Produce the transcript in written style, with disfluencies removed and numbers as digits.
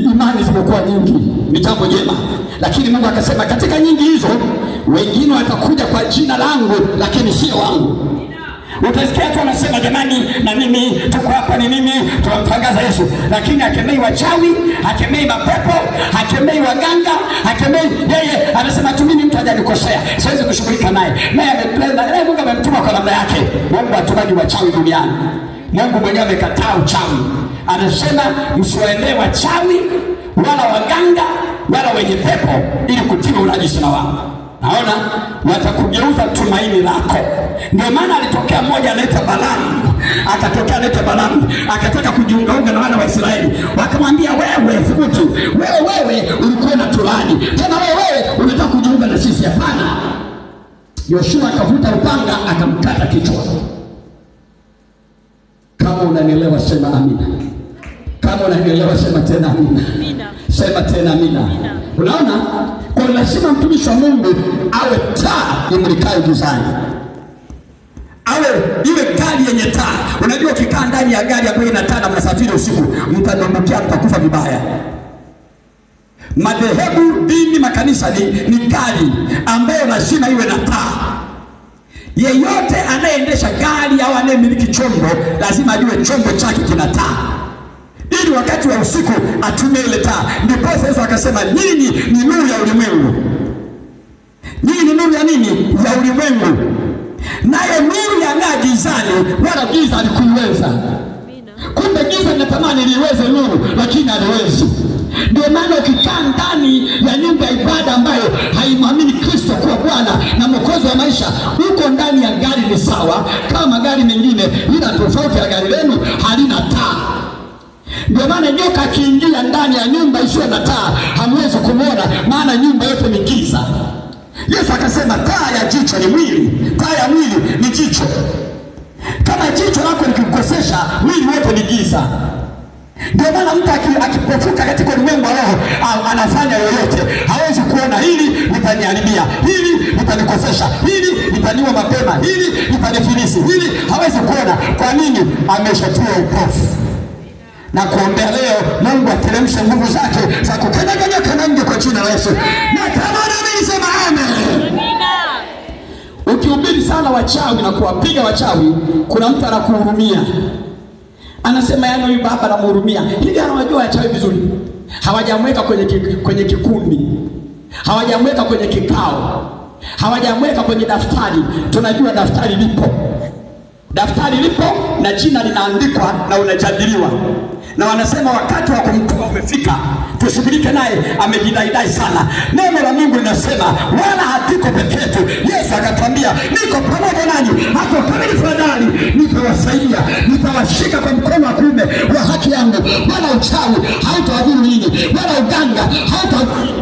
imani zimekuwa nyingi, ni jambo jema, lakini Mungu akasema katika nyingi hizo wengine watakuja kwa jina langu, lakini sio wangu. Utasikia tu anasema jamani, na mimi tuko hapa, ni mimi tunamtangaza Yesu, lakini hakemei wachawi, hakemei mapepo, hakemei waganga, hakemei. Yeye anasema tu mimi mtu hajanikosea, siwezi kushughulika naye. Naye amependa, Mungu amemtuma kwa namna yake. Mungu hatumaji wachawi duniani. Mungu mwenyewe amekataa uchawi. Anasema msiwaendee wachawi wala waganga wala wenye pepo ili kutiwa unajisi na wao. Naona watakugeuza tumaini lako. Ndio maana alitokea mmoja anaitwa Balaamu, akataka kujiungaunga na wana wa Israeli. Wakamwambia, wewe thubutu, wewe ulikuwa na Torati, tena wewe unataka kujiunga na sisi? Hapana. Yoshua akavuta upanga akamkata kichwa. Kama unanielewa sema amina. Kama unanielewa sema tena amina. Sema tena amina. Unaona, kwa lazima mtumishi wa Mungu awe taa imulikayo gizani, awe iwe gari yenye taa. Unajua ukikaa ndani ya gari ambayo ina taa na mnasafiri usiku, mtadondokia, mtakufa vibaya. Madhehebu, dini, makanisa ni gari ambayo lazima iwe na taa. Yeyote anayeendesha gari au anayemiliki chombo lazima ajue chombo chake kina taa, ili wakati wa usiku atumie ile taa. Ndipo Yesu akasema, nyinyi ni nuru ya ulimwengu. Nyinyi ni nuru ya nini? Ya ulimwengu. Naye nuru yang'aa gizani, wala giza halikuiweza. Kumbe giza linatamani liweze nuru, lakini haliwezi. Ndio maana ukikaa ndani ya nyumba ya ibada ambayo haimwamini Kristo kuwa Bwana na Mwokozi wa maisha, uko ndani ya gari ni sawa kama magari mengine, ila tofauti ya gari lenu halina taa. Ndio maana nyoka akiingia ndani ya nyumba isiyo na taa hamwezi kumwona, maana nyumba yote ni giza. Yesu akasema taa ya jicho ni mwili, taa ya mwili ni jicho. Kama jicho lako likikukosesha, mwili wote ni giza. Ndio maana mtu akipofuka katika ulimwengu wa roho anafanya yoyote, hawezi kuona hili litaniharibia, hili litanikosesha, hili litaniua mapema, hili litanifilisi, hili hawezi kuona. Kwa nini? Ameshatiwa upofu. Na kuombea leo Mungu ateremshe nguvu zake za kukanyaga nje kwa jina la Yesu. Na kama mimi sema amen. Ukihubiri sana wachawi na kuwapiga wachawi, kuna mtu anakuhurumia. Anasema yani huyu baba anamhurumia. Hivi anawajua wachawi vizuri. Hawajamweka kwenye kikundi. Hawajamweka kwenye kikao. Hawajamweka kwenye daftari. Tunajua daftari lipo. Daftari lipo na jina linaandikwa na unajadiliwa. Na wanasema wakati wa kumtoa umefika, tushughulike naye, amejidaidai sana. Neno la Mungu linasema wala hatiko peke yetu. Yesu akatwambia, niko pamoja nanyi hata ukamilifu wa dahari, nitawasaidia, nitawashika kwa mkono wa kuume wa haki yangu. Wala uchawi hautawadhuru ninyi, wala uganga hautawadhuru